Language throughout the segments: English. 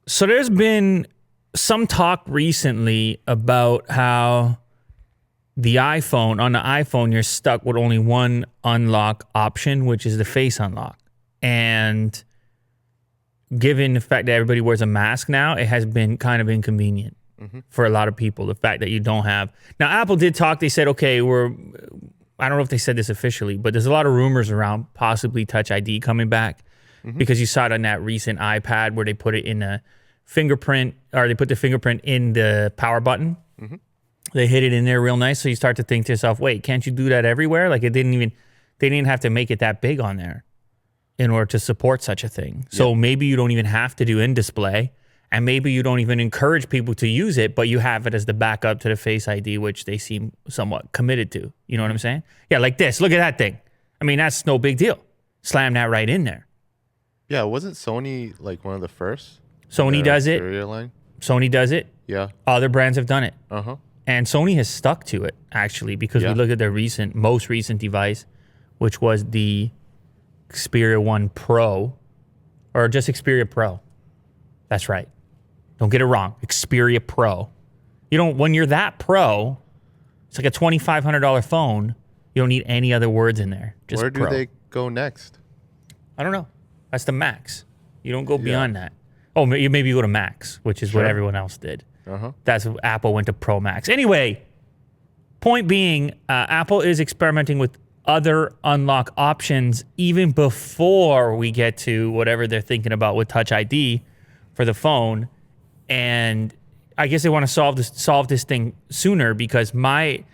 So there's been some talk recently about how on the iPhone, you're stuck with only one unlock option, which is the face unlock. And given the fact that everybody wears a mask now, it has been kind of inconvenient for a lot of people. The fact that you don't have. Now, Apple did talk. They said, okay, I don't know if they said this officially, but there's a lot of rumors around possibly Touch ID coming back because you saw it on that recent iPad where they put it in a fingerprint, or they put the fingerprint in the power button. They hit it in there real nice. So you start to think to yourself, wait, can't you do that everywhere? Like they didn't have to make it that big on there in order to support such a thing. So maybe you don't even have to do in-display, and maybe you don't even encourage people to use it, but you have it as the backup to the Face ID, which they seem somewhat committed to. You know what I'm saying? Yeah, like this. Look at that thing. I mean, that's no big deal. Slam that right in there. Yeah, wasn't Sony like one of the first? Sony does it. Line? Sony does it. Yeah. Other brands have done it. Uh-huh. And Sony has stuck to it, actually, because we look at their most recent device, which was the Xperia 1 Pro, or just Xperia Pro. That's right. Don't get it wrong. Xperia Pro. When you're that pro, it's like a $2,500 phone. You don't need any other words in there. Just Where do they go next? I don't know. That's the Max. You don't go beyond that. Oh, maybe you go to Max, which is what everyone else did. That's what Apple went to Pro Max. Anyway, point being, Apple is experimenting with other unlock options even before we get to whatever they're thinking about with Touch ID for the phone. And I guess they want to solve this thing sooner, because my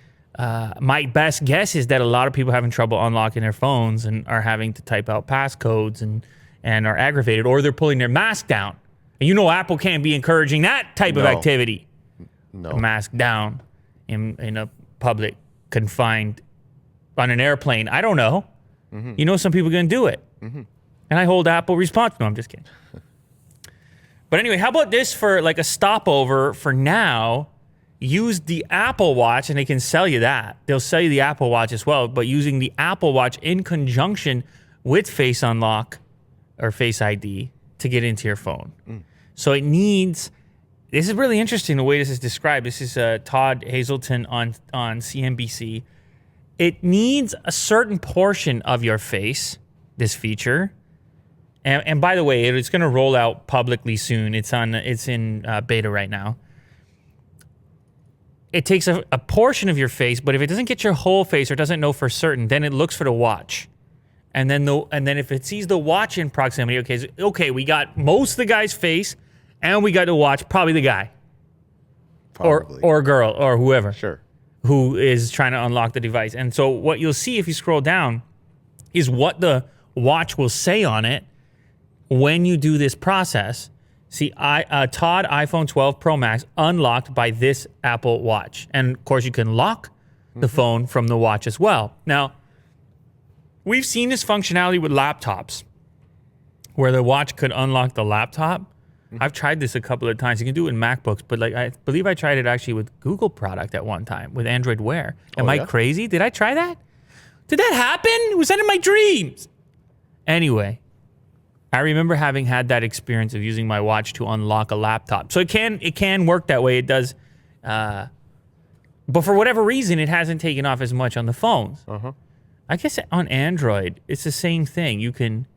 best guess is that a lot of people are having trouble unlocking their phones and are having to type out passcodes and are aggravated, or they're pulling their mask down. And Apple can't be encouraging that type of activity. No. A mask down in a public, confined, on an airplane. I don't know. Some people are going to do it. And I hold Apple responsible. No, I'm just kidding. But anyway, how about this for like a stopover for now? Use the Apple Watch, and they can sell you that. They'll sell you the Apple Watch as well, but using the Apple Watch in conjunction with Face Unlock or Face ID to get into your phone. So this is really interesting the way this is described. This is Todd Hazelton on CNBC. It needs a certain portion of your face, this feature. And by the way, it's going to roll out publicly soon. It's in beta right now. It takes a portion of your face, but if it doesn't get your whole face or doesn't know for certain, then it looks for the watch. And then if it sees the watch in proximity, okay, we got most of the guy's face, and we got the watch, probably the guy. Probably. Or girl, or whoever. Sure. Who is trying to unlock the device. And so what you'll see if you scroll down is what the watch will say on it when you do this process. See, Todd iPhone 12 Pro Max unlocked by this Apple Watch. And of course, you can lock the phone from the watch as well. Now, we've seen this functionality with laptops where the watch could unlock the laptop. I've tried this a couple of times. You can do it in MacBooks, but I believe I tried it actually with Google product at one time with Android Wear. Am I crazy? Did I try that? Did that happen? Was that in my dreams? Anyway, I remember having had that experience of using my watch to unlock a laptop. So it can work that way. It does. But for whatever reason, it hasn't taken off as much on the phones. I guess on Android, it's the same thing. You can,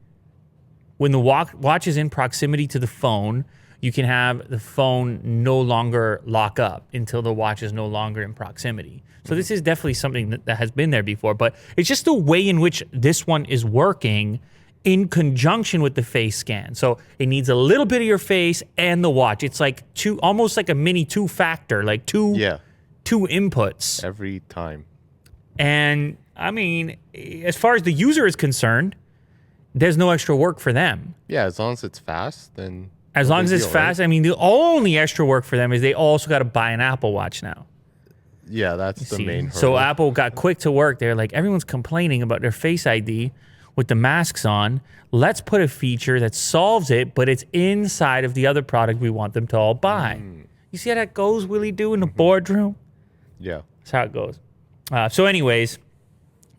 when the watch is in proximity to the phone, you can have the phone no longer lock up until the watch is no longer in proximity. So this is definitely something that has been there before, but it's just the way in which this one is working in conjunction with the face scan. So it needs a little bit of your face and the watch. It's like almost like a mini two-factor, like two inputs. Every time. And I mean, as far as the user is concerned, there's no extra work for them. Yeah, as long as it's fast, then... As long as it's fast, right? I mean, the only extra work for them is they also got to buy an Apple Watch now. Yeah, that's the main hurdle. So Apple got quick to work. They're like, everyone's complaining about their Face ID with the masks on. Let's put a feature that solves it, but it's inside of the other product we want them to all buy. You see how that goes, Willie Do, in the boardroom? Yeah. That's how it goes. So anyways,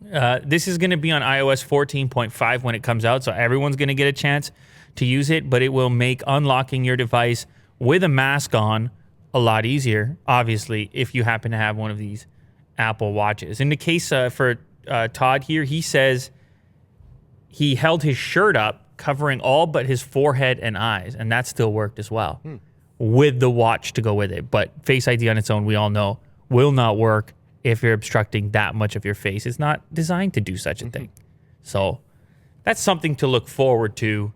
this is going to be on iOS 14.5 when it comes out, so everyone's going to get a chance to use it, but it will make unlocking your device with a mask on a lot easier, obviously, if you happen to have one of these Apple Watches. In the case for Todd here, he says he held his shirt up, covering all but his forehead and eyes, and that still worked as well with the watch to go with it. But Face ID on its own, we all know, will not work if you're obstructing that much of your face. It's not designed to do such a thing. So that's something to look forward to,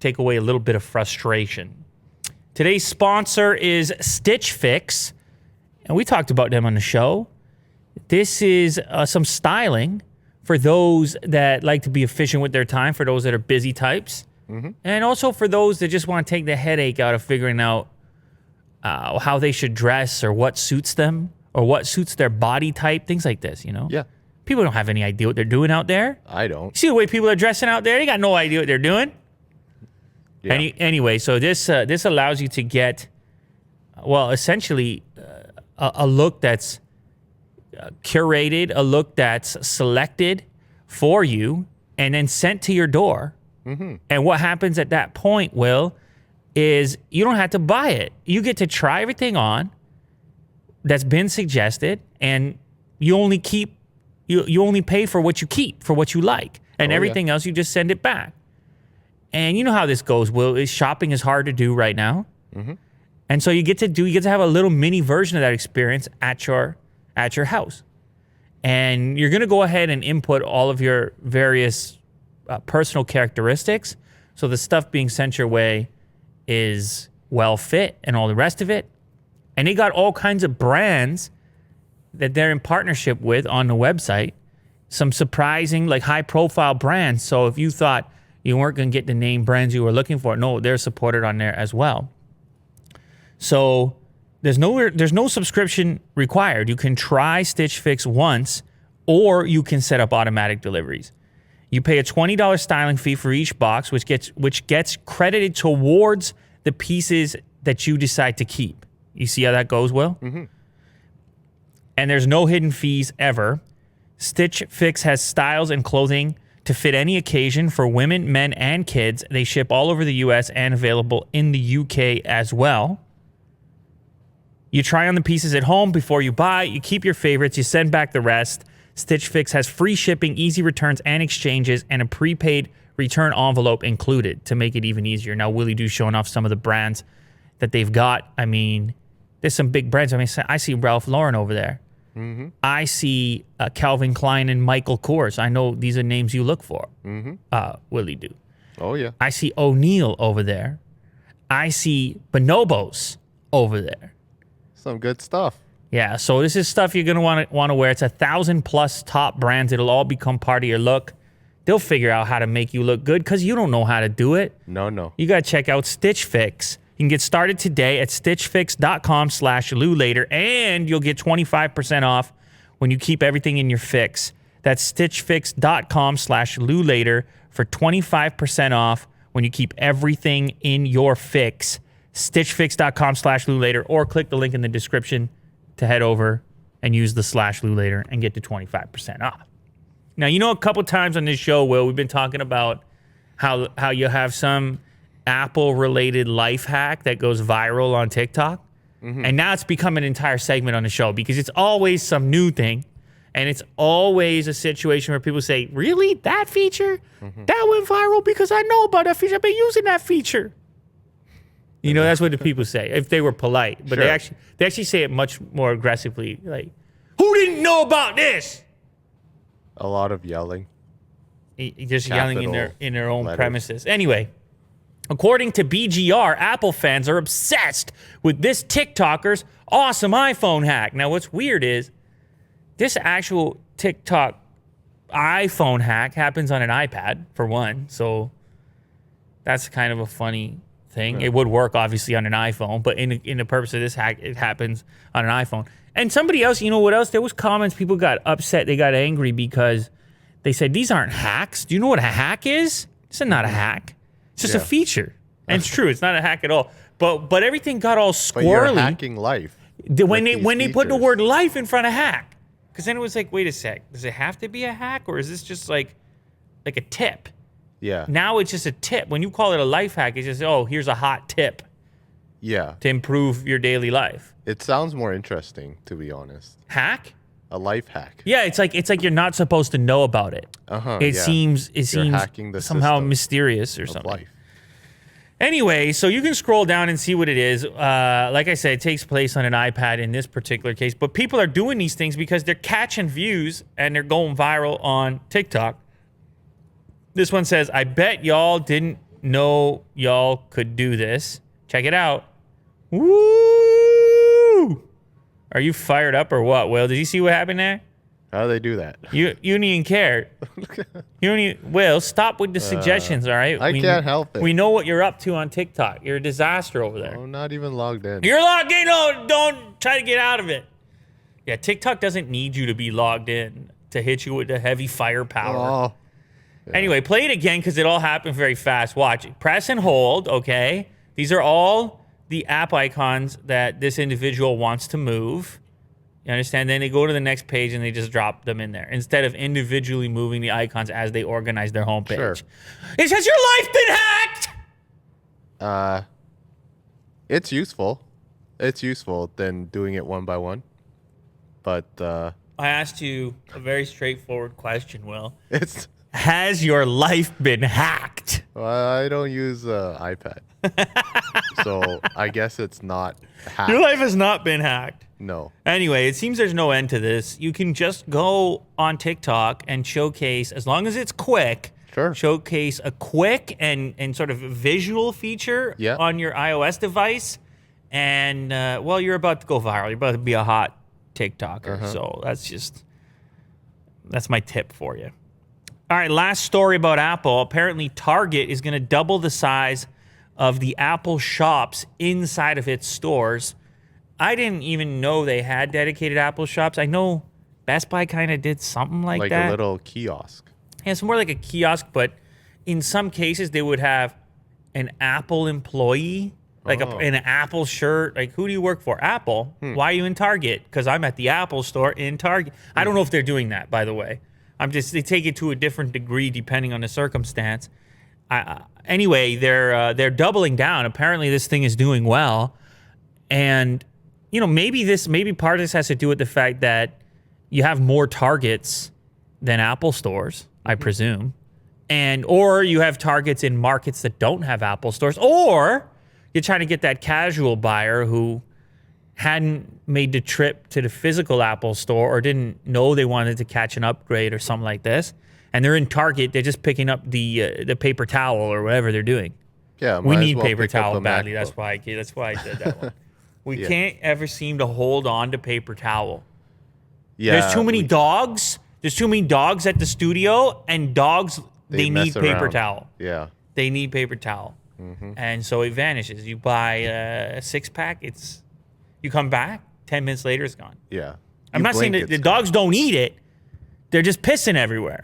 take away a little bit of frustration. Today's sponsor is Stitch Fix, and we talked about them on the show. This is some styling for those that like to be efficient with their time, for those that are busy types, and also for those that just want to take the headache out of figuring out how they should dress or what suits them or what suits their body type, things like this, you know? Yeah. People don't have any idea what they're doing out there. I don't. See the way people are dressing out there? They got no idea what they're doing. Yeah. Anyway, so this allows you to get, well, essentially a look that's curated, a look that's selected for you, and then sent to your door. And what happens at that point, Will, is you don't have to buy it. You get to try everything on that's been suggested, and you only keep you only pay for what you keep, for what you like, and everything else you just send it back. And you know how this goes, Will. Shopping is hard to do right now, and so you get to have a little mini version of that experience at your house, and you're gonna go ahead and input all of your various personal characteristics, so the stuff being sent your way is well fit and all the rest of it. And they got all kinds of brands that they're in partnership with on the website. Some surprising, like high-profile brands. So if you thought you weren't going to get the name brands you were looking for, no, they're supported on there as well. So there's no subscription required. You can try Stitch Fix once, or you can set up automatic deliveries. You pay a $20 styling fee for each box, which gets credited towards the pieces that you decide to keep. You see how that goes, Will? And there's no hidden fees ever. Stitch Fix has styles and clothing to fit any occasion for women, men, and kids. They ship all over the U.S. and available in the UK as well. You try on the pieces at home before you buy. You keep your favorites. You send back the rest. Stitch Fix has free shipping, easy returns and exchanges, and a prepaid return envelope included to make it even easier. Now, Willie Doo showing off some of the brands that they've got. I mean, there's some big brands. I mean, I see Ralph Lauren over there. I see Calvin Klein and Michael Kors. I know these are names you look for, Willie Doo. Oh, yeah. I see O'Neill over there. I see Bonobos over there. Some good stuff. Yeah, so this is stuff you're going to want to wear. It's 1,000+ top brands. It'll all become part of your look. They'll figure out how to make you look good because you don't know how to do it. No. You got to check out Stitch Fix. You can get started today at stitchfix.com/LouLater, and you'll get 25% off when you keep everything in your fix. That's stitchfix.com/LouLater for 25% off when you keep everything in your fix. Stitchfix.com/LouLater, or click the link in the description to head over and use the /LouLater and get to 25% off. Now, you know, a couple times on this show, Will, we've been talking about how you have some Apple-related life hack that goes viral on TikTok. And now it's become an entire segment on the show because it's always some new thing. And it's always a situation where people say, really? That feature? That went viral because I know about that feature. I've been using that feature. You know, that's what the people say, if they were polite. But they actually say it much more aggressively. Like, who didn't know about this? A lot of yelling. Just yelling in their own premises. Anyway, according to BGR, Apple fans are obsessed with this TikToker's awesome iPhone hack. Now, what's weird is this actual TikTok iPhone hack happens on an iPad, for one. So that's kind of a funny thing. It would work, obviously, on an iPhone. But in the purpose of this hack, it happens on an iPhone. And somebody else, you know what else? There was comments. People got upset. They got angry because they said, these aren't hacks. Do you know what a hack is? This is not a hack. It's just a feature. And it's true. It's not a hack at all. But everything got all squirrely. But you're hacking life. When they put the word life in front of hack. Because then it was like, wait a sec. Does it have to be a hack? Or is this just like a tip? Yeah. Now it's just a tip. When you call it a life hack, it's just, oh, here's a hot tip Yeah. to improve your daily life. It sounds more interesting, to be honest. Hack? A life hack. Yeah, it's like you're not supposed to know about it. It Yeah. seems hacking the somehow system mysterious or of something. life. Anyway, so you can scroll down and see what it is. Like I said, it takes place on an iPad in this particular case. But people are doing these things because they're catching views and they're going viral on TikTok. This one says, I bet y'all didn't know y'all could do this. Check it out. Woo! Are you fired up or what, Will? Did you see what happened there? How do they do that? You don't even care. You don't even, Will, stop with the suggestions, all right? I can't help it. We know what you're up to on TikTok. You're a disaster over there. I'm not even logged in. You're logged in. No, don't try to get out of it. Yeah, TikTok doesn't need you to be logged in to hit you with the heavy firepower. Oh. Yeah. Anyway, play it again because it all happened very fast. Watch it. Press and hold, okay? These are all the app icons that this individual wants to move. You understand? Then they go to the next page and they just drop them in there instead of individually moving the icons as they organize their homepage. Sure. It says, your life been hacked! It's useful. It's useful than doing it one by one. But I asked you a very straightforward question, Will. it's... Has your life been hacked? Well, I don't use iPad. So I guess it's not hacked. Your life has not been hacked. No. Anyway, it seems there's no end to this. You can just go on TikTok and showcase, as long as it's quick, Sure. showcase a quick and sort of visual feature on your iOS device. And, well, you're about to go viral. You're about to be a hot TikToker. So that's my tip for you. All right, last story about Apple. Apparently, Target is going to double the size of the Apple shops inside of its stores. I didn't even know they had dedicated Apple shops. I know Best Buy kind of did something like that. Like a little kiosk. Yeah, it's more like a kiosk, but in some cases, they would have an Apple employee, like an Apple shirt. Like, who do you work for? Apple. Why are you in Target? Because I'm at the Apple store in Target. I don't know if they're doing that, by the way. They take it to a different degree depending on the circumstance. Anyway, they're doubling down. Apparently, this thing is doing well, and maybe part of this has to do with the fact that you have more Targets than Apple stores, I presume, or you have Targets in markets that don't have Apple stores, or you're trying to get that casual buyer who hadn't made the trip to the physical Apple store or didn't know they wanted to catch an upgrade or something like this, and they're in Target, they're just picking up the paper towel or whatever they're doing. Yeah, we need well paper towel MacBook. badly. That's why I did that one. We can't ever seem to hold on to paper towel. Yeah, there's too many dogs. There's too many dogs at the studio, and dogs they need paper towel. Yeah, they need paper towel, and so it vanishes. You buy a 6-pack, you come back 10 minutes later, it's gone. Yeah, I'm not saying that the dogs don't eat it; they're just pissing everywhere.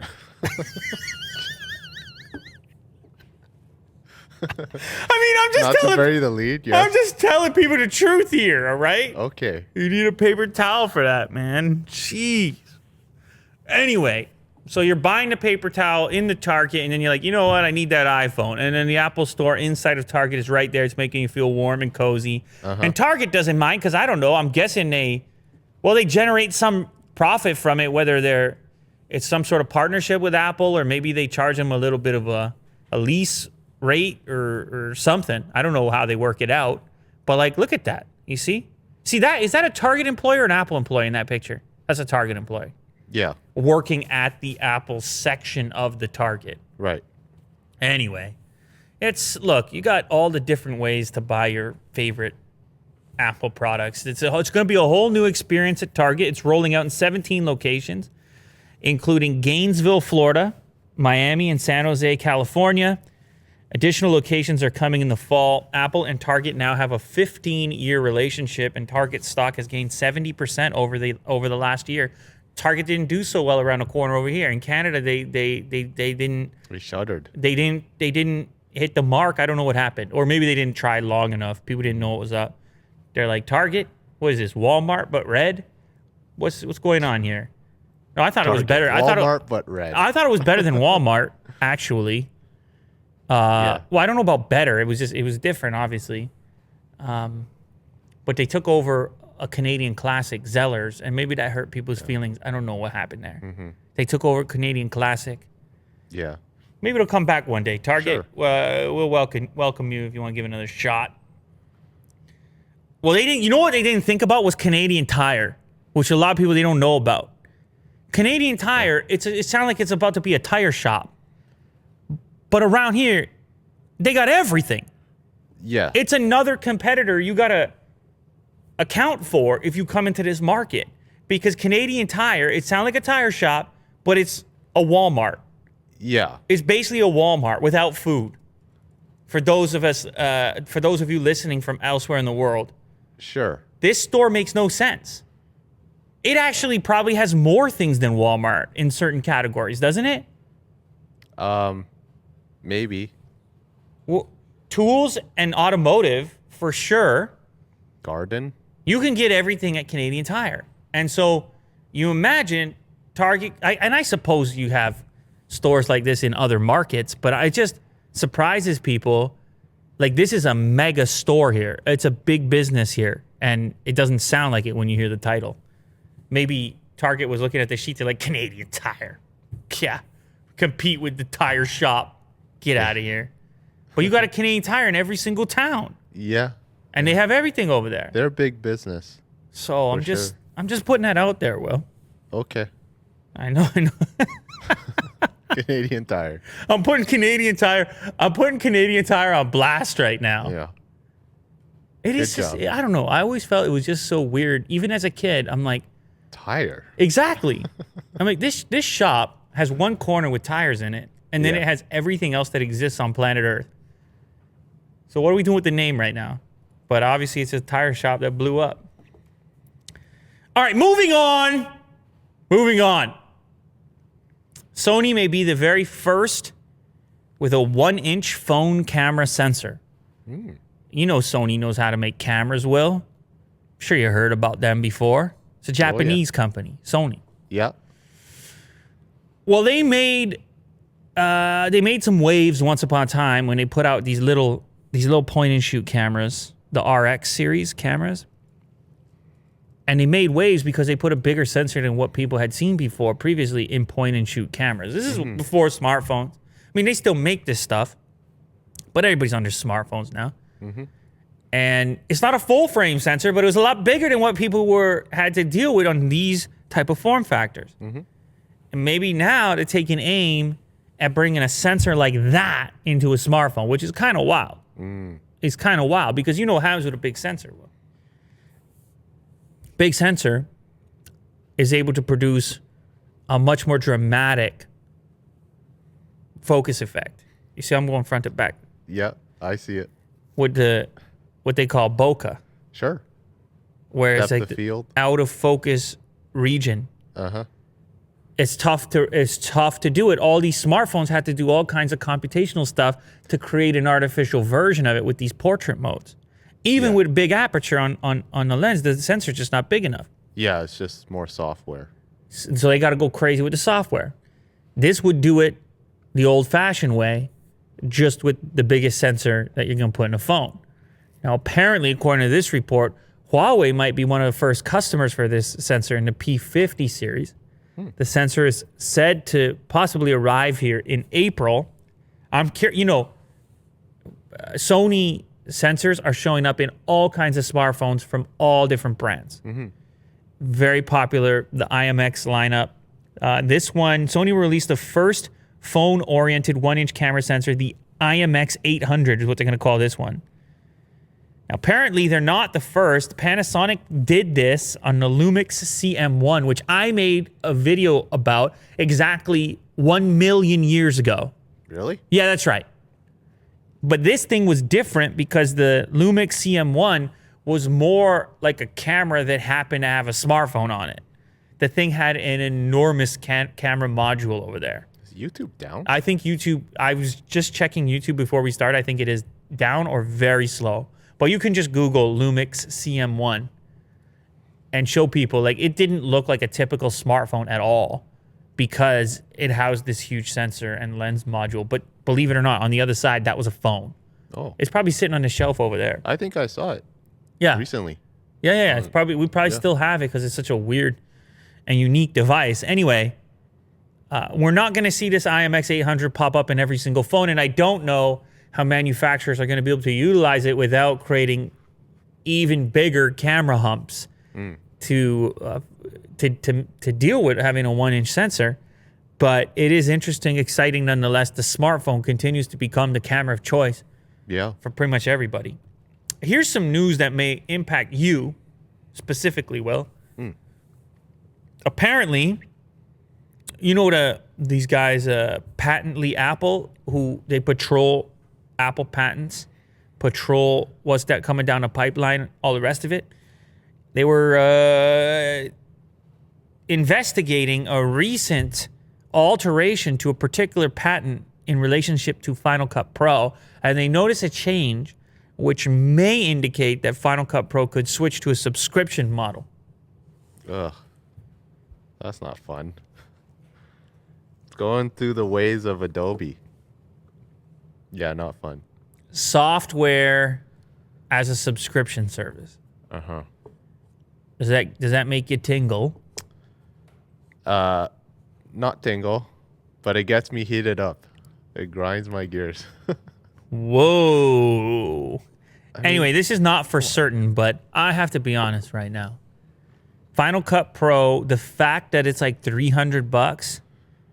I mean, I'm just not to bury the lead. Yes. I'm just telling people the truth here. All right. Okay. You need a paper towel for that, man. Jeez. Anyway, so you're buying the paper towel in the Target, and then you're like, you know what? I need that iPhone. And then the Apple Store inside of Target is right there. It's making you feel warm and cozy. And Target doesn't mind because I don't know. I'm guessing they generate some profit from it, whether it's some sort of partnership with Apple, or maybe they charge them a little bit of a lease rate or something. I don't know how they work it out, but like, look at that. You see that? Is that a Target employee or an Apple employee in that picture? That's a Target employee. Yeah. Working at the Apple section of the Target. Right. Anyway, look, you got all the different ways to buy your favorite Apple products. It's going to be a whole new experience at Target. It's rolling out in 17 locations, including Gainesville, Florida, Miami, and San Jose, California. Additional locations are coming in the fall. Apple and Target now have a 15-year relationship, and Target stock has gained 70% over the last year. Target didn't do so well around the corner over here. In Canada, they didn't. We shuddered. They didn't hit the mark. I don't know what happened, or maybe they didn't try long enough. People didn't know what was up. They're like, Target, what is this? Walmart but red? What's going on here? No, I thought Target, it was better. Walmart but red. I thought it was better than Walmart, actually. Well, I don't know about better. It was different, obviously. But they took over a Canadian classic, Zellers, and maybe that hurt people's feelings. I don't know what happened there. Mm-hmm. They took over Canadian classic. Yeah. Maybe it'll come back one day. Target, Sure. we'll welcome you if you want to give another shot. Well, they didn't. You know what they didn't think about was Canadian Tire, which a lot of people they don't know about. Canadian Tire, it sounds like it's about to be a tire shop, but around here, they got everything. Yeah. It's another competitor you gotta account for if you come into this market, because Canadian Tire, it sounds like a tire shop, but it's a Walmart. Yeah. It's basically a Walmart without food. For those of you listening from elsewhere in the world, Sure. this store makes no sense. It actually probably has more things than Walmart in certain categories, doesn't it? Maybe. Well, tools and automotive, for sure. Garden. You can get everything at Canadian Tire. And so you imagine Target, and I suppose you have stores like this in other markets, but it just surprises people. Like, this is a mega store here. It's a big business here, and it doesn't sound like it when you hear the title. Maybe Target was looking at the sheet, they're like, Canadian Tire. Yeah, compete with the tire shop. Get out of here. But you got a Canadian Tire in every single town. Yeah. And they have everything over there. They're a big business. So I'm sure. just putting that out there, Will. Okay. I know. Canadian Tire. I'm putting Canadian Tire on blast right now. Yeah. It is Good just, job. I don't know. I always felt it was just so weird. Even as a kid, I'm like, Tire. exactly. I'm like, this shop has one corner with tires in it, and then Yeah. it has everything else that exists on planet Earth. So what are we doing with the name right now? But obviously it's a tire shop that blew up. All right, moving on. Sony may be the very first with a 1-inch phone camera sensor. You know Sony knows how to make cameras, Will. I'm sure you heard about them before. It's a Japanese company, Sony. Yeah. Well, they made some waves once upon a time when they put out these little point and shoot cameras, the RX series cameras. And they made waves because they put a bigger sensor than what people had seen before previously in point and shoot cameras. This is before smartphones. I mean, they still make this stuff, but everybody's on their smartphones now. And it's not a full frame sensor, but it was a lot bigger than what people had to deal with on these type of form factors. And maybe now they're taking aim at bringing a sensor like that into a smartphone, which is kind of wild. It's kind of wild because you know what happens with a big sensor. Big sensor is able to produce a much more dramatic focus effect. You see, I'm going front to back Yeah. I see it. with what they call bokeh, Sure. where it's Depth like of field. out of focus region. Uh-huh. It's tough to do it. All these smartphones have to do all kinds of computational stuff to create an artificial version of it with these portrait modes. Even with big aperture on the lens, the sensor's just not big enough. Yeah, it's just more software. So they got to go crazy with the software. This would do it the old-fashioned way, just with the biggest sensor that you're going to put in a phone. Now, apparently, according to this report, Huawei might be one of the first customers for this sensor in the P50 series. The sensor is said to possibly arrive here in April. I'm curious, Sony sensors are showing up in all kinds of smartphones from all different brands. Very popular, the IMX lineup. This one, Sony released the first phone-oriented 1-inch camera sensor, the IMX 800 is what they're going to call this one. Now, apparently, they're not the first. Panasonic did this on the Lumix CM1, which I made a video about exactly 1 million years ago. Really? Yeah, that's right. But this thing was different because the Lumix CM1 was more like a camera that happened to have a smartphone on it. The thing had an enormous camera module over there. Is YouTube down? I think YouTube, I was just checking YouTube before we started. I think it is down or very slow. But you can just Google Lumix CM1 and show people, like, it didn't look like a typical smartphone at all because it housed this huge sensor and lens module. But believe it or not, on the other side, that was a phone. Oh, It's probably sitting on the shelf over there. I think I saw it Yeah. recently. Yeah. It's probably we still have it because it's such a weird and unique device. Anyway, we're not going to see this IMX 800 pop up in every single phone, and I don't know how manufacturers are going to be able to utilize it without creating even bigger camera humps to deal with having a 1-inch sensor. But it is interesting, exciting nonetheless. The smartphone continues to become the camera of choice Yeah. for pretty much everybody. Here's some news that may impact you specifically, Will. Apparently, you know these guys, Patently Apple, who they patrol Apple patents, patrol what's that coming down the pipeline, all the rest of it. They were investigating a recent alteration to a particular patent in relationship to Final Cut Pro, and they noticed a change which may indicate that Final Cut Pro could switch to a subscription model. Ugh. That's not fun. It's going through the ways of Adobe. Yeah, not fun. Software as a subscription service. Uh-huh. Does that make you tingle? Not tingle, but it gets me heated up. It grinds my gears. Whoa. Anyway, this is not for certain, but I have to be honest right now. Final Cut Pro, the fact that it's like $300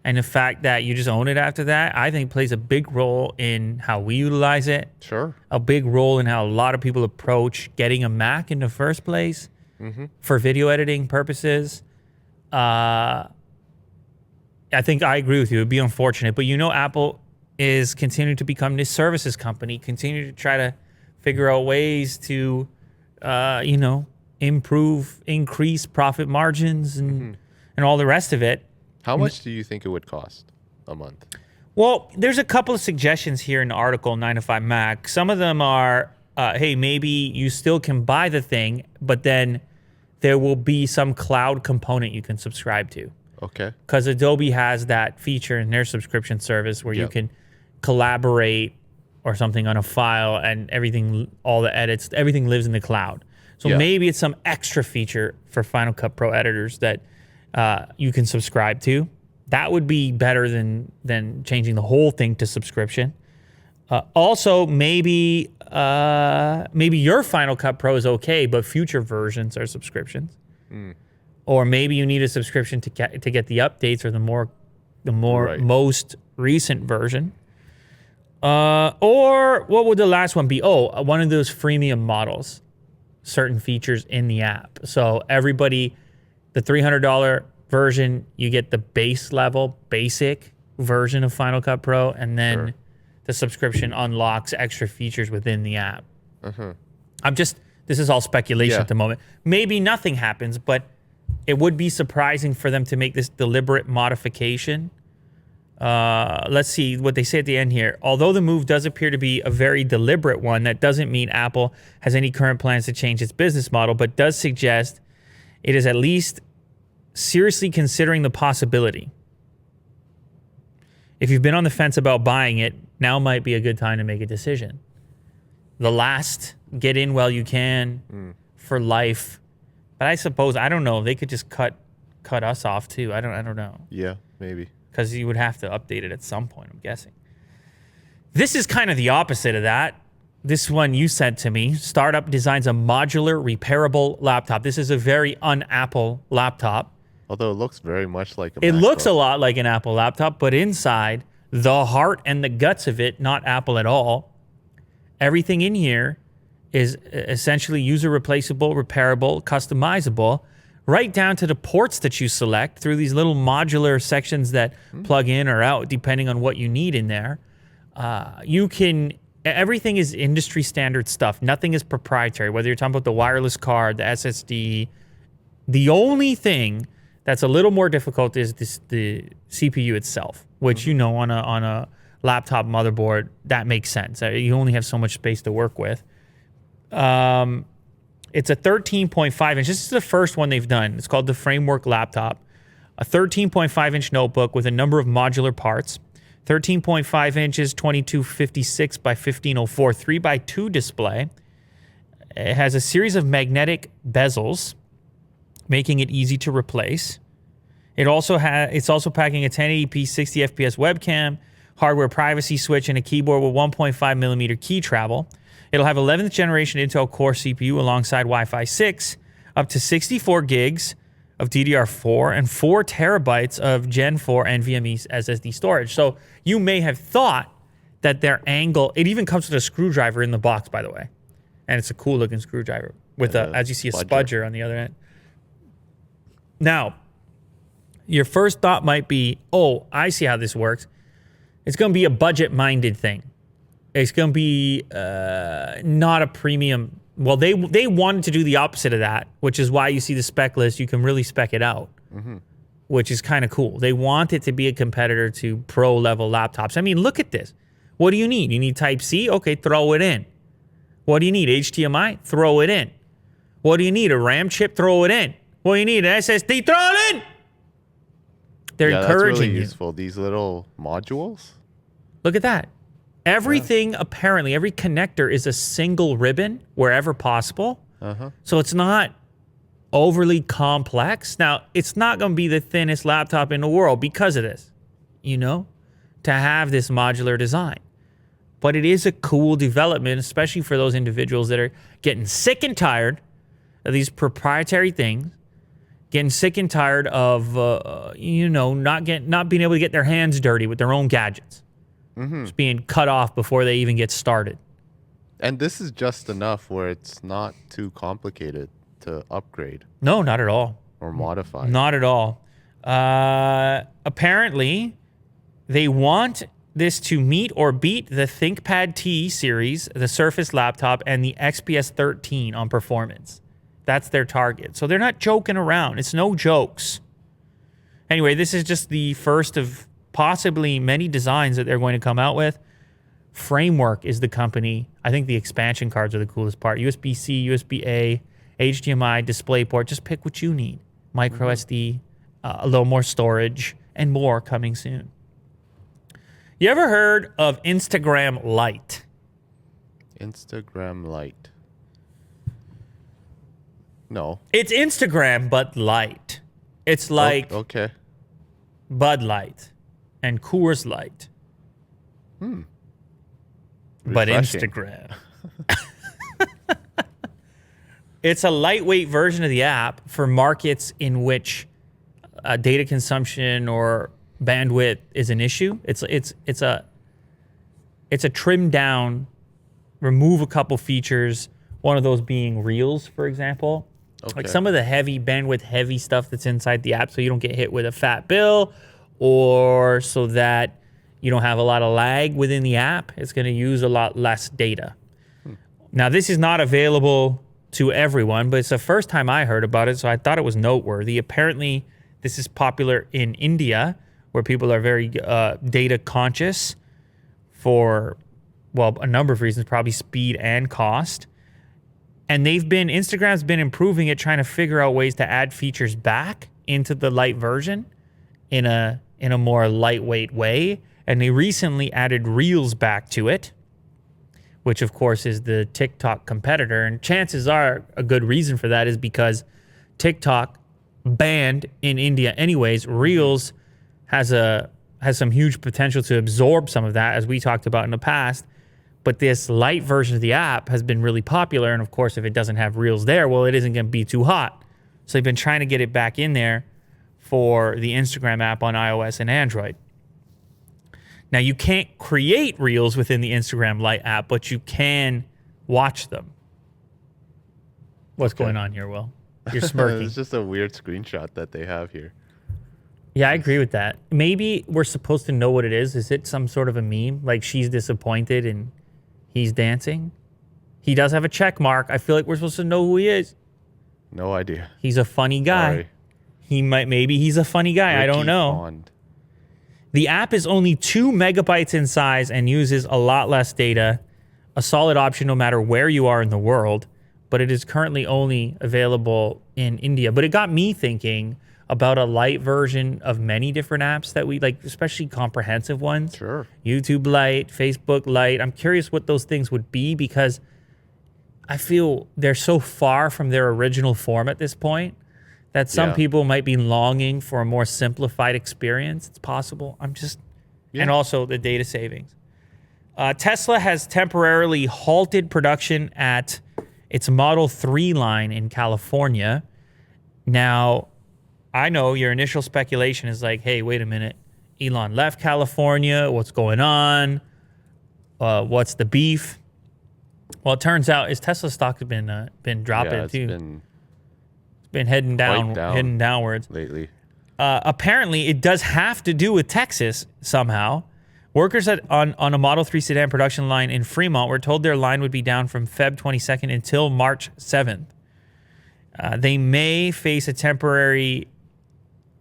and the fact that you just own it after that, I think plays a big role in how we utilize it. Sure. A big role in how a lot of people approach getting a Mac in the first place for video editing purposes. I think I agree with you. It'd be unfortunate, but Apple is continuing to become this services company, continue to try to figure out ways to, increase profit margins and all the rest of it. How much do you think it would cost a month? Well, there's a couple of suggestions here in the article, 9 to 5 Mac. Some of them are, hey, maybe you still can buy the thing, but then there will be some cloud component you can subscribe to. Okay. Because Adobe has that feature in their subscription service where you can collaborate or something on a file and everything, all the edits, everything lives in the cloud. So maybe it's some extra feature for Final Cut Pro editors that you can subscribe to. That would be better than changing the whole thing to subscription. Also, maybe your Final Cut Pro is okay, but future versions are subscriptions. Or maybe you need a subscription to get the updates or the most recent version. Or what would the last one be? Oh, one of those freemium models, certain features in the app. So everybody, the $300 version, you get the base level, basic version of Final Cut Pro, and then the subscription unlocks extra features within the app. This is all speculation at the moment. Maybe nothing happens, but it would be surprising for them to make this deliberate modification. Let's see what they say at the end here. Although the move does appear to be a very deliberate one, that doesn't mean Apple has any current plans to change its business model, but does suggest it is at least seriously considering the possibility. If you've been on the fence about buying it, now might be a good time to make a decision. The last, get in while you can for life. But I suppose, I don't know, they could just cut us off too. I don't know. Yeah, maybe. Because you would have to update it at some point, I'm guessing. This is kind of the opposite of that. This one you sent to me. Startup designs a modular, repairable laptop. This is a very un-Apple laptop. Although it looks very much like a It MacBook. looks a lot like an Apple laptop, but inside, the heart and the guts of it, not Apple at all. Everything in here is essentially user replaceable, repairable, customizable, right down to the ports that you select through these little modular sections that plug in or out, depending on what you need in there. Everything is industry standard stuff. Nothing is proprietary, whether you're talking about the wireless card, the SSD. The only thing that's a little more difficult is the CPU itself, which, on a laptop motherboard, that makes sense. You only have so much space to work with. It's a 13.5 inch. This is the first one they've done. It's called the Framework Laptop. A 13.5 inch notebook with a number of modular parts. 13.5 inches, 2256 by 1504, 3x2 display. It has a series of magnetic bezels, making it easy to replace. It's also packing a 1080p 60 FPS webcam, hardware privacy switch, and a keyboard with 1.5 millimeter key travel. It'll have 11th generation Intel Core CPU alongside Wi-Fi 6, up to 64 gigs of DDR4, and 4 terabytes of Gen 4 NVMe SSD storage. So you may have thought that their angle, it even comes with a screwdriver in the box, by the way. And it's a cool looking screwdriver with as you see, a spudger on the other end. Now, your first thought might be, oh, I see how this works. It's going to be a budget-minded thing. It's going to be not a premium. Well, they wanted to do the opposite of that, which is why you see the spec list. You can really spec it out, which is kind of cool. They want it to be a competitor to pro-level laptops. I mean, look at this. What do you need? You need Type-C? Okay, throw it in. What do you need? HDMI? Throw it in. What do you need? A RAM chip? Throw it in. What do you need? An SSD? Throw it in. They're encouraging that's really you. useful. These little modules. Look at that. Everything, apparently, every connector is a single ribbon wherever possible. So it's not overly complex. Now, it's not going to be the thinnest laptop in the world because of this, you know, to have this modular design. But it is a cool development, especially for those individuals that are getting sick and tired of these proprietary things, getting sick and tired of, you know, not being able to get their hands dirty with their own gadgets. Just being cut off before they even get started. And this is just enough where it's not too complicated to upgrade. No, not at all. Or modify. Not at all. Apparently, they want this to meet or beat the ThinkPad T series, the Surface laptop, and the XPS 13 on performance. That's their target. So they're not joking around. It's no jokes. Anyway, this is just the first of possibly many designs that they're going to come out with. Framework is the company. I think the expansion cards are the coolest part. USB-C, USB-A, HDMI, DisplayPort. Just pick what you need. Micro SD, a little more storage, and more coming soon. You ever heard of Instagram Lite? Instagram Lite. No. It's Instagram, but light. It's like okay. Bud Light and Coors Light. But Refreshing. Instagram. It's a lightweight version of the app for markets in which data consumption or bandwidth is an issue. It's a trimmed down, remove a couple features. One of those being Reels, for example. Okay. Like some of the heavy bandwidth, heavy stuff that's inside the app, so you don't get hit with a fat bill, or so that you don't have a lot of lag within the app. It's going to use a lot less data. Now, this is not available to everyone, but it's the first time I heard about it, so I thought it was noteworthy. Apparently, this is popular in India, where people are very data conscious for, well, a number of reasons, probably speed and cost. And Instagram's been improving it, trying to figure out ways to add features back into the light version in a more lightweight way. And they recently added Reels back to it, which of course is the TikTok competitor. And chances are a good reason for that is because TikTok banned in India anyways. Reels has some huge potential to absorb some of that, as we talked about in the past. But this light version of the app has been really popular. And of course, if it doesn't have Reels there, well, it isn't going to be too hot. So they've been trying to get it back in there for the Instagram app on iOS and Android. Now, you can't create Reels within the Instagram Lite app, but you can watch them. What's going on here, Will? You're smirking. It's just a weird screenshot that they have here. Yeah, I agree with that. Maybe we're supposed to know what it is. Is it some sort of a meme? Like she's disappointed and he's dancing? He does have a check mark. I feel like we're supposed to know who he is. No idea. He's a funny guy. Sorry. Maybe he's a funny guy. Ricky I don't know. Bond. The app is only 2 megabytes in size and uses a lot less data. A solid option no matter where you are in the world, but it is currently only available in India. But it got me thinking about a light version of many different apps that we like, especially comprehensive ones. Sure. YouTube Lite, Facebook Lite. I'm curious what those things would be because I feel they're so far from their original form at this point that some people might be longing for a more simplified experience. It's possible. And also the data savings. Tesla has temporarily halted production at its Model 3 line in California. Now, I know your initial speculation is like, hey, wait a minute. Elon left California. What's going on? What's the beef? Well, it turns out his Tesla stock has been dropping too. It's been heading downwards lately. Apparently, it does have to do with Texas somehow. Workers on a Model 3 sedan production line in Fremont were told their line would be down from Feb 22nd until March 7th. They may face a temporary...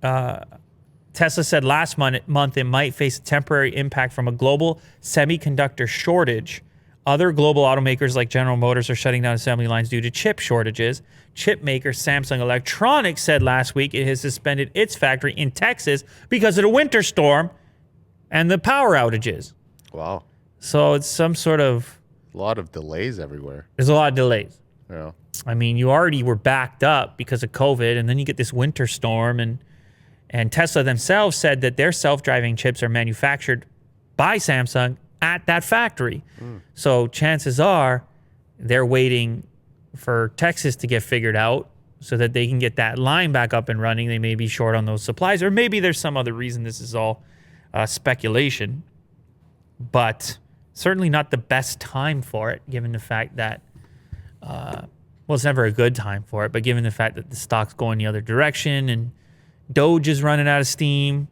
Tesla said last month it might face a temporary impact from a global semiconductor shortage. Other global automakers like General Motors are shutting down assembly lines due to chip shortages. Chip maker Samsung Electronics said last week it has suspended its factory in Texas because of the winter storm and the power outages. Wow. So it's some sort of... A lot of delays everywhere. There's a lot of delays. Yeah. I mean, you already were backed up because of COVID, and then you get this winter storm, and Tesla themselves said that their self-driving chips are manufactured by Samsung at that factory. So chances are they're waiting for Texas to get figured out so that they can get that line back up and running. They may be short on those supplies, or maybe there's some other reason. This is all speculation, but certainly not the best time for it, given the fact that, well, it's never a good time for it, but given the fact that the stock's going the other direction and Doge is running out of steam.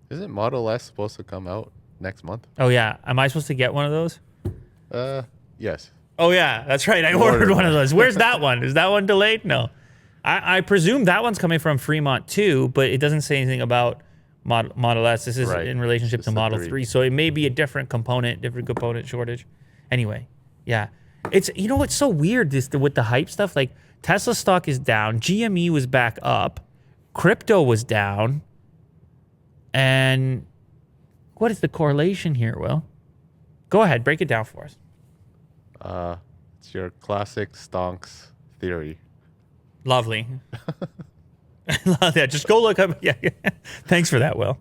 Isn't Model S supposed to come out next month? Oh, yeah. Am I supposed to get one of those? Yes. Oh, yeah. That's right. I ordered one of those. Where's that one? Is that one delayed? No. I presume that one's coming from Fremont, too, but it doesn't say anything about Model S. This is in relationship to Model 3. So it may be a different component shortage. Anyway, yeah. It's, you know what's so weird with the hype stuff? Like, Tesla stock is down. GME was back up. Crypto was down. And what is the correlation here, Will? Go ahead. Break it down for us. It's your classic stonks theory. Lovely. I love that. Just go look up. Yeah. Thanks for that, Will.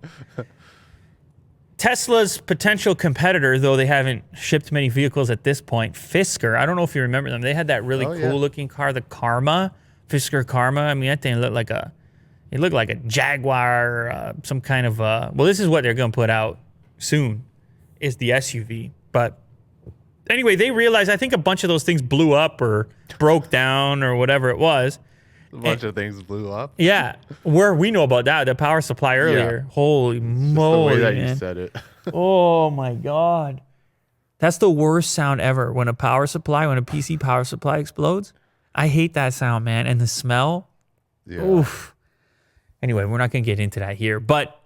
Tesla's potential competitor, though they haven't shipped many vehicles at this point, Fisker. I don't know if you remember them. They had that really cool-looking car, the Karma, Fisker Karma. I mean, that thing looked like a Jaguar, some kind of... well, this is what they're going to put out soon, is the SUV. But anyway, they realized, I think a bunch of those things blew up or broke down or whatever it was. A bunch of things blew up. Yeah. Where we know about that, the power supply earlier. Yeah. Holy moly, the way that man. you said it. Oh, my God. That's the worst sound ever. When a PC power supply explodes. I hate that sound, man. And the smell. Yeah. Oof. Anyway, we're not going to get into that here. But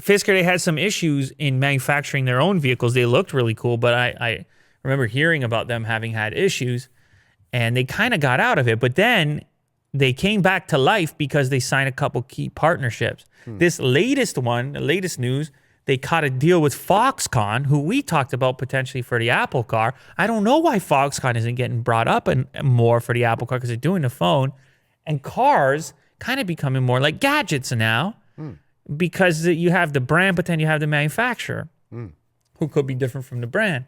Fisker, they had some issues in manufacturing their own vehicles. They looked really cool, but I remember hearing about them having had issues. And they kind of got out of it. But then they came back to life because they signed a couple key partnerships. This latest one, the latest news, they cut a deal with Foxconn, who we talked about potentially for the Apple car. I don't know why Foxconn isn't getting brought up more for the Apple car because they're doing the phone. And cars kind of becoming more like gadgets now because you have the brand, but then you have the manufacturer who could be different from the brand.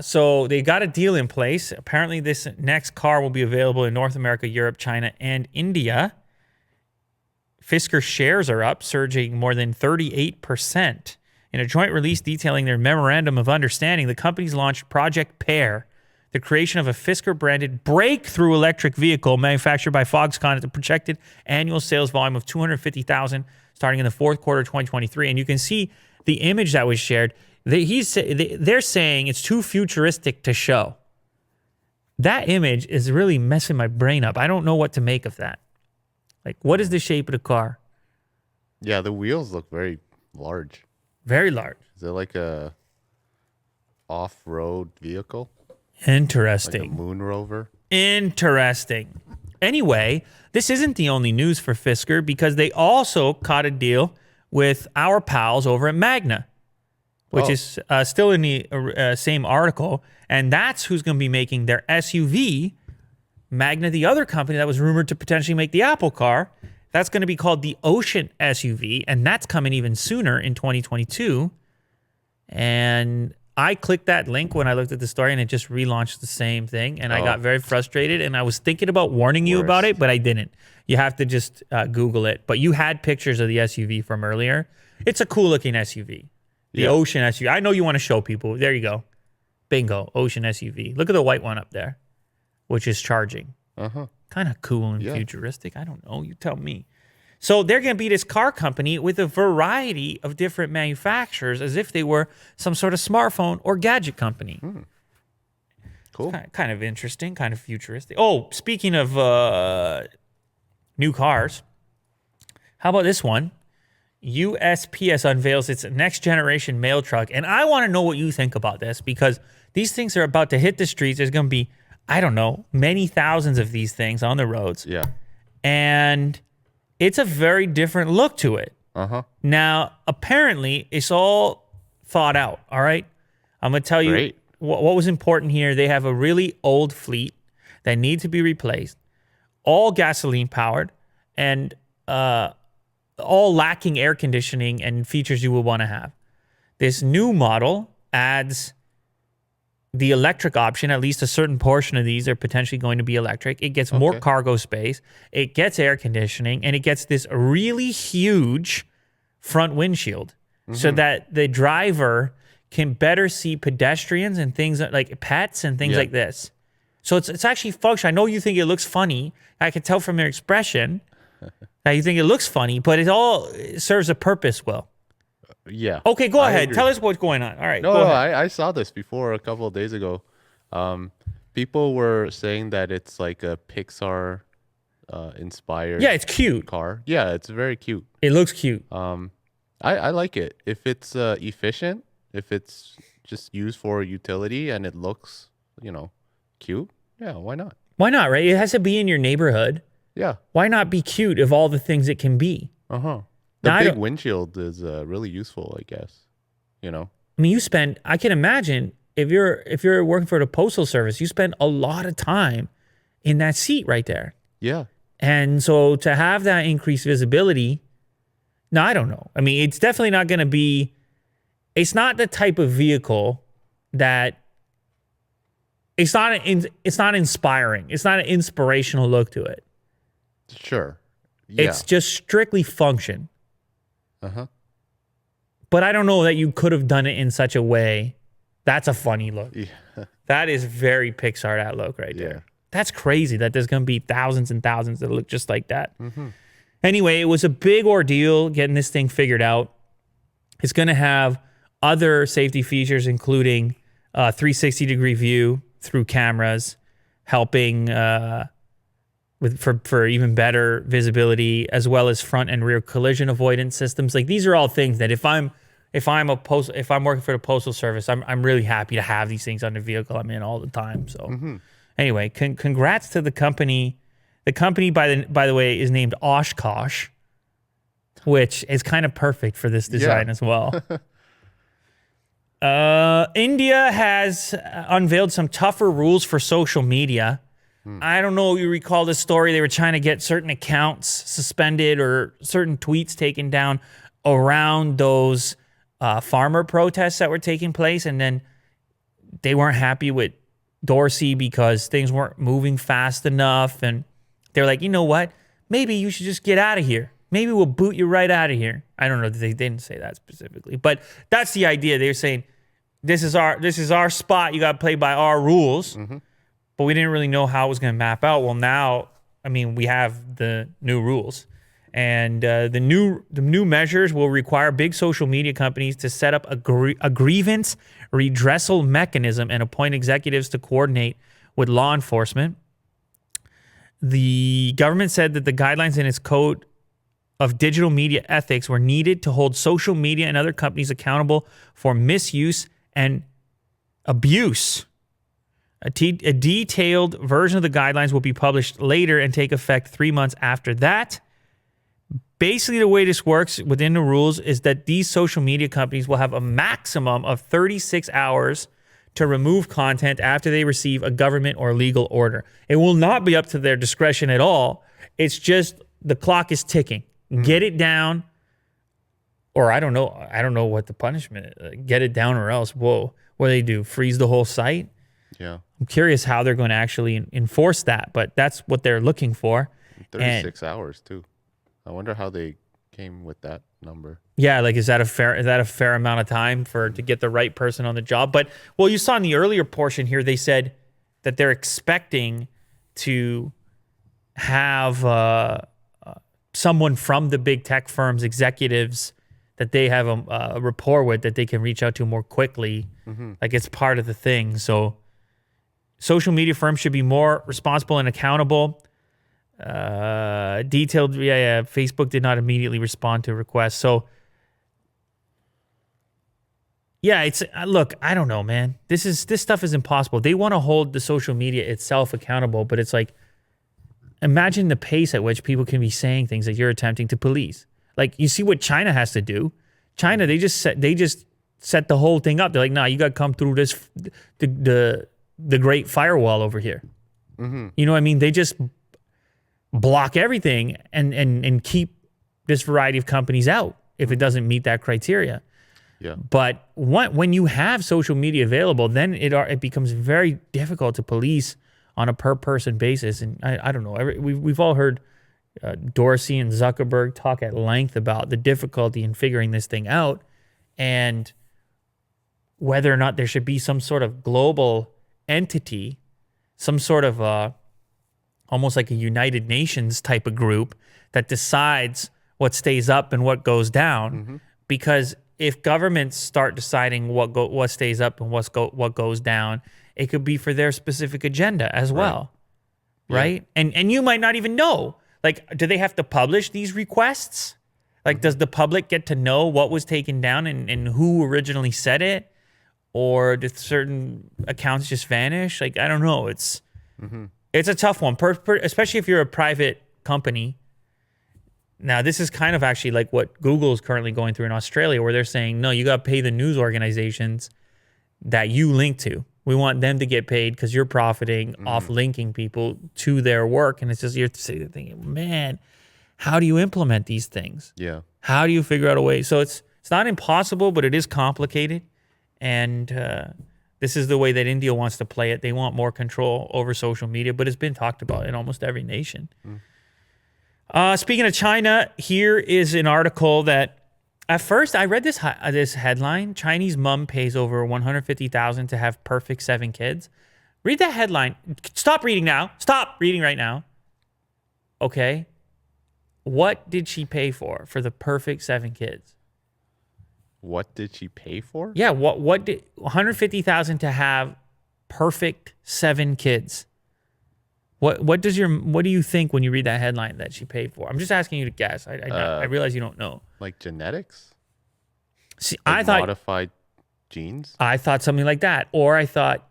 So they got a deal in place. Apparently, this next car will be available in North America, Europe, China, and India. Fisker shares are up, surging more than 38%. In a joint release detailing their memorandum of understanding, the companies launched Project Pear, the creation of a Fisker-branded breakthrough electric vehicle manufactured by Foxconn at a projected annual sales volume of 250,000 starting in the fourth quarter of 2023. And you can see the image that was shared. They're saying it's too futuristic to show. That image is really messing my brain up. I don't know what to make of that. Like, what is the shape of the car? Yeah, the wheels look very large. Very large. Is it like a off-road vehicle? Interesting. Like a moon rover? Interesting. anyway, this isn't the only news for Fisker because they also caught a deal with our pals over at Magna, which is still in the same article. And that's who's going to be making their SUV. Magna, the other company that was rumored to potentially make the Apple car, that's going to be called the Ocean SUV. And that's coming even sooner in 2022. And I clicked that link when I looked at the story and it just relaunched the same thing. And I got very frustrated and I was thinking about warning you about it, but I didn't. You have to just Google it. But you had pictures of the SUV from earlier. It's a cool looking SUV. The Ocean SUV. I know you want to show people. There you go. Bingo. Ocean SUV. Look at the white one up there, which is charging. Kind of cool and futuristic. I don't know. You tell me. So they're going to be this car company with a variety of different manufacturers as if they were some sort of smartphone or gadget company. Cool. Kind of interesting, kind of futuristic. Oh, speaking of new cars, how about this one? USPS unveils its next generation mail truck. And I want to know what you think about this because these things are about to hit the streets. There's going to be, I don't know, many thousands of these things on the roads. Yeah. And it's a very different look to it. Now, apparently, it's all thought out, all right? I'm going to tell you what was important here. They have a really old fleet that needs to be replaced, all gasoline powered, and all lacking air conditioning and features you would want to have. This new model adds the electric option. At least a certain portion of these are potentially going to be electric. It gets more cargo space. It gets air conditioning, and it gets this really huge front windshield so that the driver can better see pedestrians and things like pets and things like this. So it's actually functional. I know you think it looks funny. I can tell from your expression that you think it looks funny, but it serves a purpose well. Yeah. Okay, go ahead. Tell us what's going on. All right. No, I saw this before a couple of days ago. People were saying that it's like a Pixar inspired. Yeah, it's cute. Car. Yeah, it's very cute. It looks cute. I like it. If it's efficient, if it's just used for utility and it looks, cute, yeah, why not? Why not, right? It has to be in your neighborhood. Yeah. Why not be cute of all the things it can be? The big windshield is really useful, I guess. I mean, I can imagine if you're working for the postal service, you spend a lot of time in that seat right there. Yeah. And so to have that increased visibility, no, I don't know. I mean, it's definitely not going to be, it's not the type of vehicle that, it's not inspiring. It's not an inspirational look to it. Sure. Yeah. It's just strictly function. But I don't know that you could have done it in such a way. That's a funny look. Yeah. That is very Pixar, that look right there. That's crazy that there's going to be thousands and thousands that look just like that. Anyway, it was a big ordeal getting this thing figured out. It's going to have other safety features, including 360-degree view through cameras, helping for even better visibility, as well as front and rear collision avoidance systems. Like, these are all things that if I'm working for the postal service, I'm really happy to have these things on the vehicle I'm in all the time. So anyway, congrats to the company. The company, by the way, is named Oshkosh, which is kind of perfect for this design as well. India has unveiled some tougher rules for social media. I don't know if you recall this story. They were trying to get certain accounts suspended or certain tweets taken down around those farmer protests that were taking place. And then they weren't happy with Dorsey because things weren't moving fast enough. And they're like, you know what? Maybe you should just get out of here. Maybe we'll boot you right out of here. I don't know. They didn't say that specifically, but that's the idea. They were saying, this is our spot. You got to play by our rules. But we didn't really know how it was going to map out. Well, now, I mean, we have the new rules. And the new measures will require big social media companies to set up a grievance redressal mechanism and appoint executives to coordinate with law enforcement. The government said that the guidelines in its code of digital media ethics were needed to hold social media and other companies accountable for misuse and abuse. A detailed version of the guidelines will be published later and take effect 3 months after that. Basically, the way this works within the rules is that these social media companies will have a maximum of 36 hours to remove content after they receive a government or legal order. It will not be up to their discretion at all. It's just the clock is ticking. Get it down, or I don't know what the punishment is. Get it down or else, whoa. What do they do? Freeze the whole site? Yeah. I'm curious how they're going to actually enforce that, but that's what they're looking for. 36 hours too. I wonder how they came with that number. Yeah, like is that a fair amount of time to get the right person on the job? But well, you saw in the earlier portion here, they said that they're expecting to have someone from the big tech firms, executives that they have a rapport with that they can reach out to more quickly. Like it's part of the thing. So social media firms should be more responsible and accountable. Detailed, Facebook did not immediately respond to requests. So yeah, look, I don't know, man. This stuff is impossible. They want to hold the social media itself accountable, but it's like, imagine the pace at which people can be saying things that you're attempting to police. Like, you see what China has to do. China, they just set the whole thing up. They're like, nah, you got to come through the Great Firewall over here. You know what I mean? They just block everything and keep this variety of companies out if it doesn't meet that criteria. Yeah. But when you have social media available, then it becomes very difficult to police on a per person basis. And I don't know. We've all heard Dorsey and Zuckerberg talk at length about the difficulty in figuring this thing out and whether or not there should be some sort of global entity, some sort of almost like a United Nations type of group that decides what stays up and what goes down. Because if governments start deciding what stays up and what goes down, it could be for their specific agenda as well, right? And you might not even know. Like, do they have to publish these requests? Like, does the public get to know what was taken down and who originally said it? Or did certain accounts just vanish? Like, I don't know. It's a tough one, especially if you're a private company. Now, this is kind of actually like what Google is currently going through in Australia, where they're saying, no, you got to pay the news organizations that you link to. We want them to get paid because you're profiting off linking people to their work. And it's just, you're thinking, man, how do you implement these things? Yeah. How do you figure out a way? So it's not impossible, but it is complicated. And this is the way that India wants to play it. They want more control over social media, but it's been talked about in almost every nation. Speaking of China, here is an article that at first I read this headline: Chinese mom pays over $150,000 to have perfect 7 kids. Read that headline. Stop reading now. Stop reading right now. Okay. What did she pay for the perfect 7 kids? What did she pay for? Yeah, what did $150,000 to have perfect 7 kids? What do you think when you read that headline that she paid for? I'm just asking you to guess. I realize you don't know. Like genetics? See, Like I thought modified genes? I thought something like that, or I thought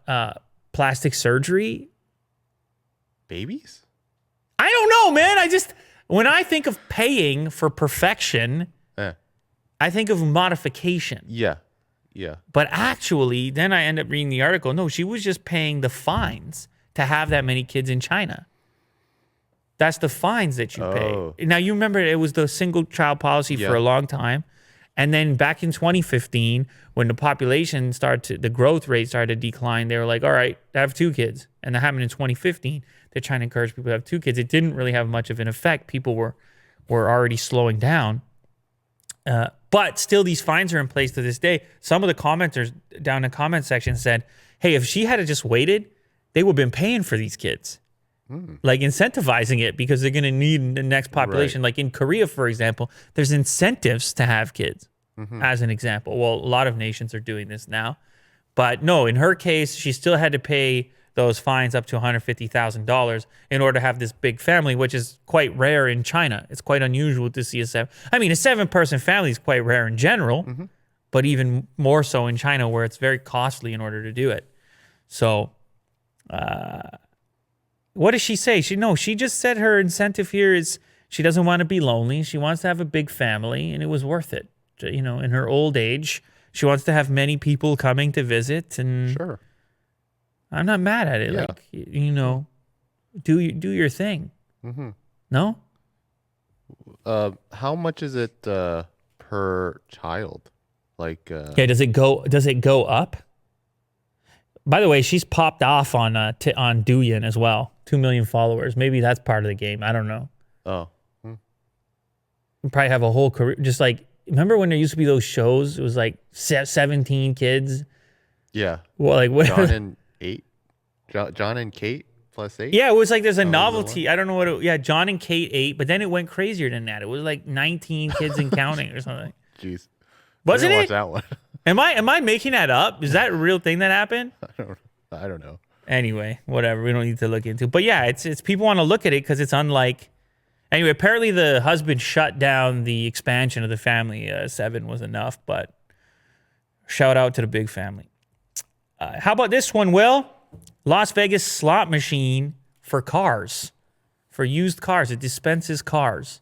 plastic surgery. Babies? I don't know, man. When I think of paying for perfection, I think of modification. Yeah. Yeah. But actually, then I end up reading the article. No, she was just paying the fines to have that many kids in China. That's the fines that you pay. Now, you remember it was the single child policy for a long time. And then back in 2015, when the population the growth rate started to decline, they were like, all right, have 2 kids. And that happened in 2015. They're trying to encourage people to have 2 kids. It didn't really have much of an effect. People were already slowing down. But still, these fines are in place to this day. Some of the commenters down in the comment section said, hey, if she had just waited, they would have been paying for these kids. Like incentivizing it because they're going to need the next population. Like in Korea, for example, there's incentives to have kids, as an example. Well, a lot of nations are doing this now. But no, in her case, she still had to pay those fines up to $150,000 in order to have this big family, which is quite rare in China. It's quite unusual to see a 7-person family is quite rare in general, but even more so in China where it's very costly in order to do it. So What does she say? She just said her incentive here is she doesn't want to be lonely. She wants to have a big family, and it was worth it. You know, in her old age, she wants to have many people coming to visit, and Sure. I'm not mad at it. Yeah. Like, you know, do your thing. Mm-hmm. No? How much is it per child? Like, Yeah, does it go up? By the way, she's popped off on Douyin as well. 2 million followers. Maybe that's part of the game. I don't know. oh, You probably have a whole career. Just like, remember when there used to be those shows? It was like 17 kids. yeah. Well, like what? John and Kate plus 8. Yeah, it was like there's a was the novelty. I don't know what it, yeah, John and Kate 8, but then it went crazier than that. It was like 19 kids and counting or something. Jeez. Wasn't I didn't it? watch that one. Am I making that up? Is that a real thing that happened? I don't know. Anyway, whatever. We don't need to look into. But yeah, it's people want to look at it because it's unlike. Anyway, apparently the husband shut down the expansion of the family. 7 was enough, but shout out to the big family. How about this one, Will? Las Vegas slot machine for cars, for used cars. It dispenses cars.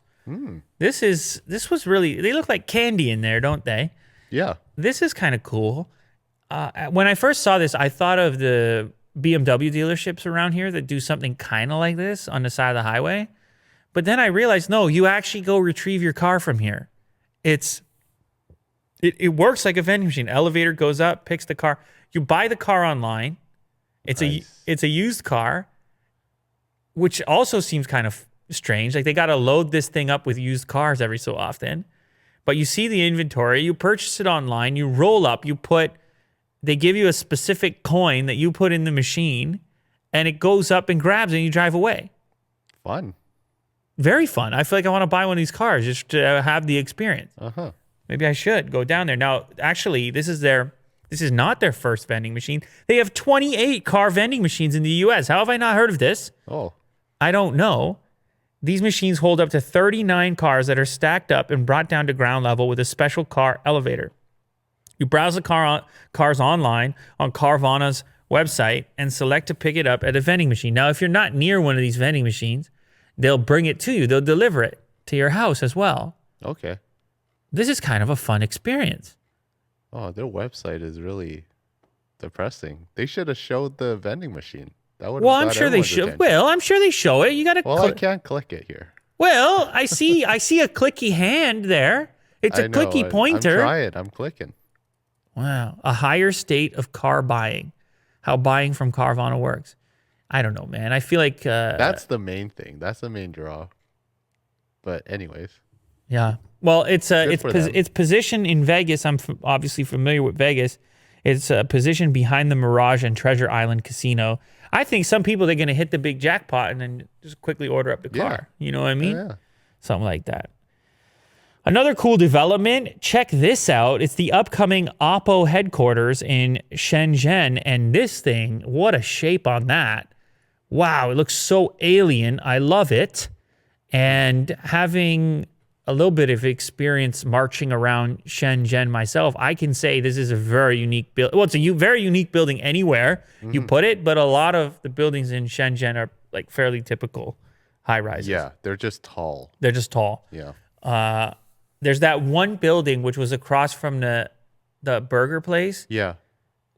This was really. They look like candy in there, don't they? Yeah. This is kind of cool. When I first saw this, I thought of the BMW dealerships around here that do something kind of like this on the side of the highway. But then I realized, no, you actually go retrieve your car from here. It works like a vending machine. Elevator goes up, picks the car. You buy the car online. It's a used car, which also seems kind of strange. Like they got to load this thing up with used cars every so often. But you see the inventory, you purchase it online, you roll up, they give you a specific coin that you put in the machine, and it goes up and grabs it and you drive away. Fun. Very fun. I feel like I want to buy one of these cars just to have the experience. Uh-huh. Maybe I should go down there. Now, actually, this is not their first vending machine. They have 28 car vending machines in the US. How have I not heard of this? Oh. I don't know. These machines hold up to 39 cars that are stacked up and brought down to ground level with a special car elevator. You browse the cars online on Carvana's website and select to pick it up at a vending machine. Now, if you're not near one of these vending machines, they'll bring it to you. They'll deliver it to your house as well. Okay. This is kind of a fun experience. Oh, their website is really depressing. They should have showed the vending machine. That would. Well, I'm sure they should. Well, I'm sure they show it. You got to. Well, I can't click it here. Well, I see a clicky hand there. It's a clicky pointer. I'm clicking. Wow. A higher state of car buying. How buying from Carvana works. I don't know, man. I feel like that's the main thing. That's the main draw. But anyways. Yeah. Well, it's positioned in Vegas. I'm obviously familiar with Vegas. It's positioned behind the Mirage and Treasure Island Casino. I think some people, they're going to hit the big jackpot and then just quickly order up the car. You know what I mean? Yeah. Something like that. Another cool development, check this out. It's the upcoming Oppo headquarters in Shenzhen. And this thing, what a shape on that. Wow, it looks so alien. I love it. And having a little bit of experience marching around Shenzhen myself, I can say this is a very unique build. Well, it's a very unique building anywhere you put it, but a lot of the buildings in Shenzhen are like fairly typical high rises. Yeah, they're just tall. They're just tall. Yeah. There's that one building which was across from the burger place. Yeah.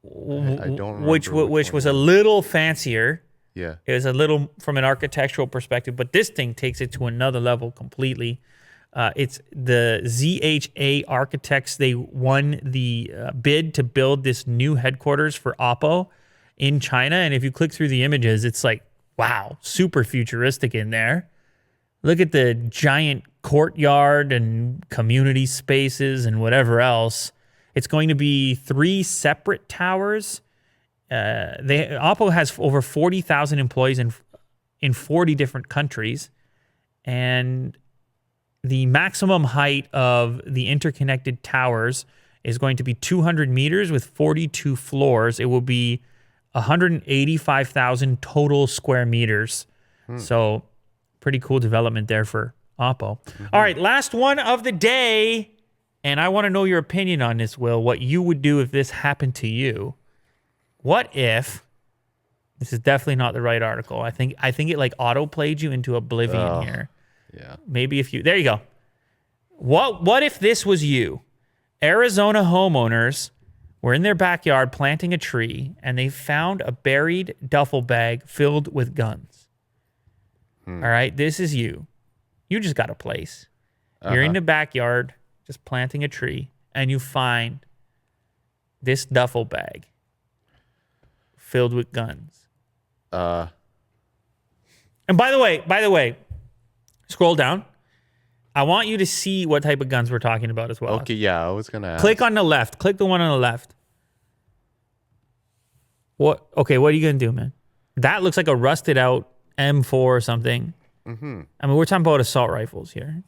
I don't remember which was a little fancier. Yeah. It was a little from an architectural perspective, but this thing takes it to another level completely. It's the ZHA Architects. They won the bid to build this new headquarters for Oppo in China. And if you click through the images, it's like, wow, super futuristic in there. Look at the giant courtyard and community spaces and whatever else. It's going to be 3 separate towers. Oppo has over 40,000 employees in 40 different countries. And the maximum height of the interconnected towers is going to be 200 meters with 42 floors. It will be 185,000 total square meters. So pretty cool development there for Oppo. All right, last one of the day. And I want to know your opinion on this, Will, what you would do if this happened to you. What if This is definitely not the right article. I think it like auto played you into oblivion here. Yeah. Maybe if you there you go. What if this was you? Arizona homeowners were in their backyard planting a tree and they found a buried duffel bag filled with guns. All right, this is you. You just got a place. You're in the backyard just planting a tree and you find this duffel bag filled with guns. And by the way, scroll down. I want you to see what type of guns we're talking about as well. Okay, yeah, I was gonna ask. Click on the left. Click the one on the left. What? Okay, what are you gonna do, man? That looks like a rusted out M4 or something. Mm-hmm. I mean, we're talking about assault rifles here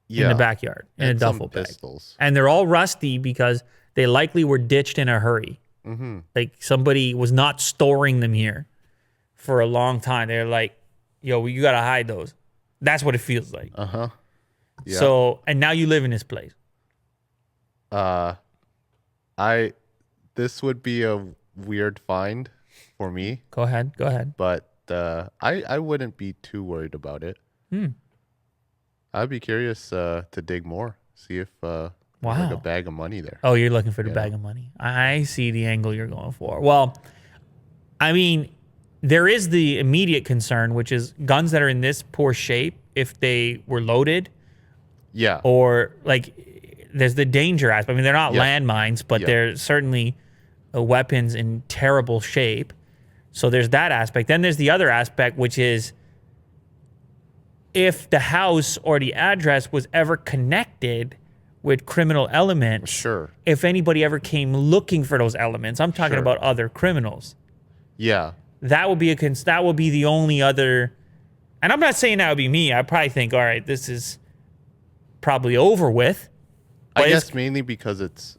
in the backyard in a duffel bag, pistols. And they're all rusty because they likely were ditched in a hurry. Mm-hmm. Like somebody was not storing them here for a long time. They're like, "Yo, you gotta hide those." That's what it feels like. Yeah. So, and now you live in this place. This would be a weird find for me. Go ahead. But I wouldn't be too worried about it. I'd be curious to dig more, see if there's like a bag of money there. Oh, you're looking for the bag of money. I see the angle you're going for. Well, I mean, there is the immediate concern, which is guns that are in this poor shape, if they were loaded. Yeah. Or like there's the danger aspect. I mean, they're not landmines, but they're certainly weapons in terrible shape. So there's that aspect. Then there's the other aspect, which is if the house or the address was ever connected with criminal elements. Sure. If anybody ever came looking for those elements, I'm talking about other criminals. Yeah. That would be that would be the only other. And I'm not saying that would be me. I probably think, all right, this is probably over with. I guess mainly because it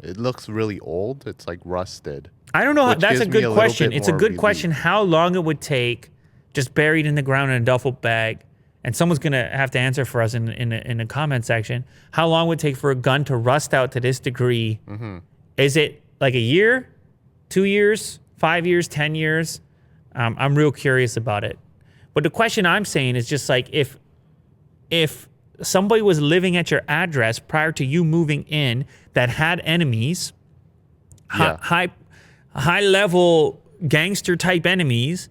looks really old. It's like rusted. I don't know. That's a good question. It's a good question how long it would take just buried in the ground in a duffel bag. And someone's going to have to answer for us in the comment section. How long would it take for a gun to rust out to this degree? Mm-hmm. Is it like a year, 2 years, 5 years, 10 years? I'm real curious about it. But the question I'm saying is just like if somebody was living at your address prior to you moving in that had enemies, high level gangster type enemies,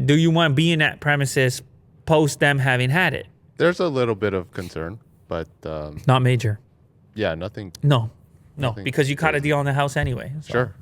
do you want to be in that premises post them having had it? There's a little bit of concern, but not major. Yeah, nothing. No, because you caught a deal on the house anyway. So. Sure.